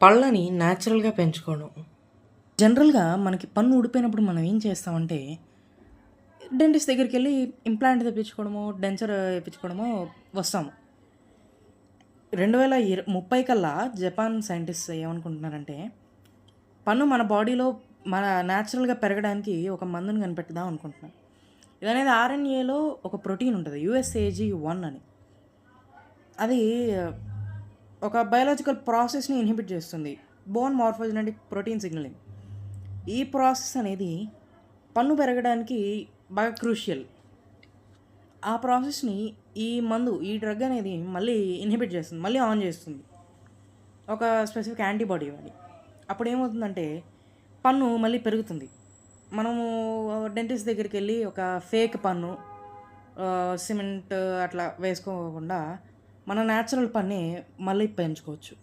పళ్ళని న్యాచురల్‌గా పెంచుకోవడం. జనరల్‌గా మనకి పన్ను ఊడిపోయినప్పుడు మనం ఏం చేస్తామంటే, డెంటిస్ట్ దగ్గరికెళ్ళి ఇంప్లాంట్ తెప్పించుకోవడమో, డెంచర్ ఏపించుకోవడమో వస్తాము. 2030 కల్లా జపాన్ సైంటిస్ట్స్ ఏమనుకుంటున్నారంటే, పన్ను మన బాడీలో మన న్యాచురల్‌గా పెరగడానికి ఒక మందుని కనిపెడదాం అనుకుంటున్నారు. ఇదనేది ఆర్ఎన్ఏలో ఒక ప్రోటీన్ ఉంటది. యూఎస్ఏజీ1 అని. అది ఒక బయోలాజికల్ ప్రాసెస్‌ని ఇన్హిబిట్ చేస్తుంది. Bone morphogenetic protein signalling. ఈ ప్రాసెస్ అనేది పన్ను పెరగడానికి బాగా క్రూషియల్. ఆ ప్రాసెస్‌ని ఈ డ్రగ్ అనేది మళ్ళీ ఇన్హిబిట్ చేస్తుంది. మళ్ళీ ఆన్ చేస్తుంది. ఒక స్పెసిఫిక్ యాంటీబాడీ వాడి. అప్పుడేమవుతుందంటే పన్ను మళ్ళీ పెరుగుతుంది. మనము డెంటిస్ట్ దగ్గరికెళ్ళి ఒక ఫేక్ పన్ను సిమెంట్ అట్లా వేసుకోకుండా మన న్యాచురల్ పన్నే మళ్ళీ పెంచుకోవచ్చు.